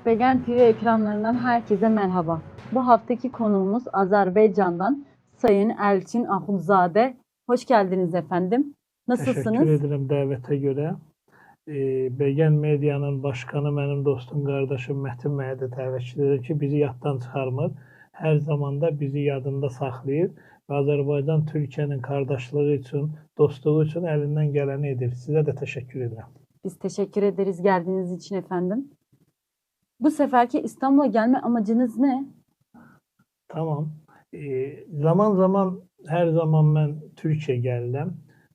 Begen TV ekranlarından herkese merhaba. Bu haftaki konuğumuz Azerbaycan'dan Sayın Elçin Ahudzade. Hoş geldiniz efendim. Teşekkür Nasılsınız? ederim dəvətə görə. Begen Media'nın başkanı, mənim dostum, qardaşım Mətin Məyə də təvəkkül edir ki, bizi yaddan çıxarmır. Hər zaman da bizi yadında saxlayır və Azərbaycan Türkiyənin qardaşlığı üçün, dostluğu üçün əlindən gələni edir. Sizə də təşəkkür edirəm. Biz teşekkür ederiz geldiğiniz için efendim. Bu seferki İstanbul'a gelme amacınız ne? Tamam. Zaman zaman, hər zaman mən Türkiyə gəlirəm.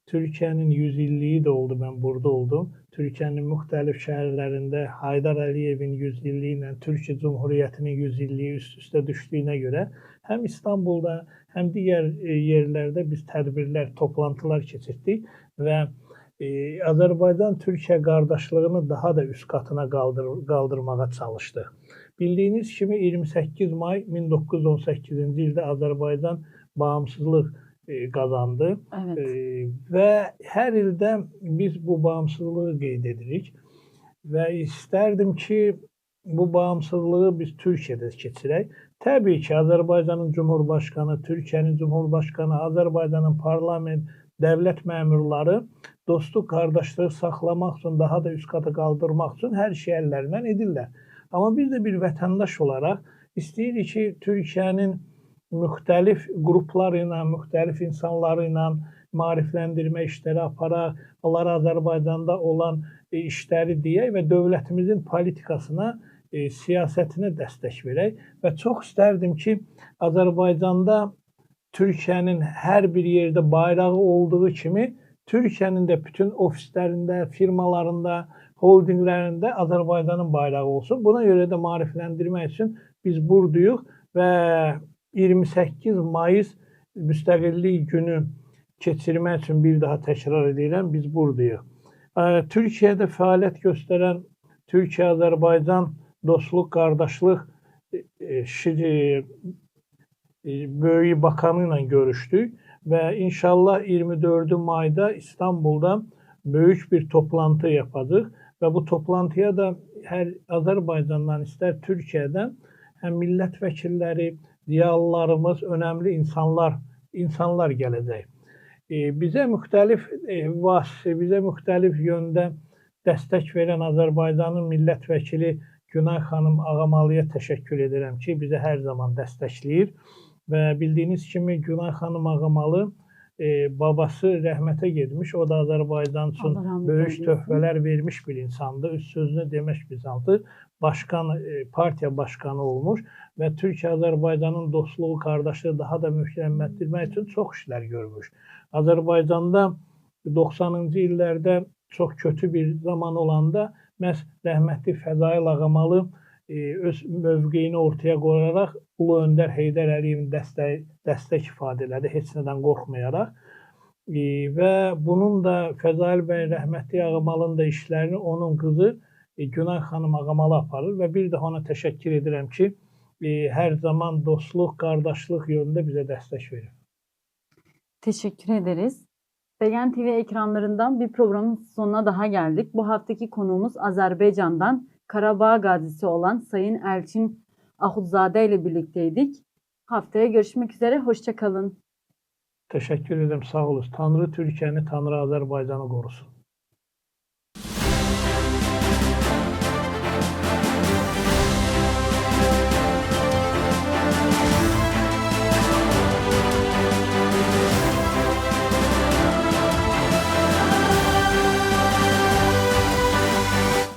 Türkiyənin 100 illiyi də oldu, mən burada oldum. Türkiyənin müxtəlif şəhərlərində Heydər Əliyevin 100 illiyi ilə Türkiyə Cumhuriyyətinin 100 illiyi üst-üstə düşdüyünə görə həm İstanbulda, həm digər yerlərdə biz tədbirlər, toplantılar keçirdik və Azərbaycan-Türkiyə qardaşlığını daha da üst qatına qaldırmağa çalışdıq. Bildiyiniz kimi 28 may 1918-ci ildə Azərbaycan bağımsızlıq qazandı. Evet. Və hər ildə biz bu bağımsızlığı qeyd edirik və istərdim ki, bu bağımsızlığı biz Türkiyədə keçirək. Təbii ki, Azərbaycanın Cumhurbaşqanı, Türkiyənin Cumhurbaşqanı, Azərbaycanın parlament, dövlət məmurları dostluq, qardaşlığı saxlamaq üçün, daha da üst qata qaldırmaq üçün hər şey əllərindən edirlər. Amma biz də bir vətəndaş olaraq istəyirik ki, Türkiyənin müxtəlif qrupları ilə, müxtəlif insanları ilə maarifləndirmə işləri aparaq, onlara Azərbaycanda olan işləri deyək və dövlətimizin politikasına, siyasətinə dəstək verək. Və çox istərdim ki, Azərbaycanda Türkiyənin hər bir yerdə bayrağı olduğu kimi, Türkiyənin də bütün ofislərində, firmalarında, holdinglərində Azərbaycanın bayrağı olsun. Buna görə də maarifləndirmək üçün biz buradayıq və 28 Mayıs Müstəqillik günü keçirmək üçün bir daha təkrar edirəm, biz buradayıq. Türkiyədə fəaliyyət göstərən Türkiyə-Azərbaycan Dostluq, Qardaşlıq Böyük Bakanı ilə görüşdük və inşallah 24 Mayda İstanbulda böyük bir toplantı yapacağıq və bu toplantıya da hər Azərbaycandan, istər Türkiyədən həm millət vəkilləri, ziyalılarımız, önəmli insanlar gələcək. Bizə müxtəlif vasitə, bizə müxtəlif yöndə dəstək verən Azərbaycanın millət vəkili Günay xanım Ağamalıya təşəkkür edirəm ki, bizə hər zaman dəstəkləyir və bildiyiniz kimi Günay xanım Ağamalı babası rəhmətə getmiş, o da Azərbaycan üçün böyük töhfələr vermiş bir insandır, üst sözünü demək bir insandır, partiya başqanı olmuş və Türkiyə-Azərbaycanın dostluğu, qardaşlığı daha da möhkəmləndirmək üçün çox işlər görmüş. Azərbaycanda 90-cı illərdə çox kötü bir zaman olanda məhz rəhmətli Fəzail Ağamalı öz mövqeyini ortaya qoyaraq Ulu Öndər Heydər Əliyevin dəstək ifadə elədi, heç nədən qorxmayaraq. Və bunun da Fəzail bəy rəhmətli Ağamalının da işlərini onun qızı Günay xanım Ağamalı aparır və bir daha ona təşəkkür edirəm ki, hər zaman dostluq, qardaşlıq yönündə bizə dəstək verir. Teşekkür ederiz. Begen TV ekranlarından bir programın sonuna daha geldik. Bu haftaki konuğumuz Azerbaycan'dan Karabağ gazisi olan Sayın Elçin Ahudzade ile birlikteydik. Haftaya görüşmek üzere, hoşça kalın. Təşəkkür edirəm, sağ olun. Tanrı Türkiyəni, Tanrı Azərbaycanı qorusun.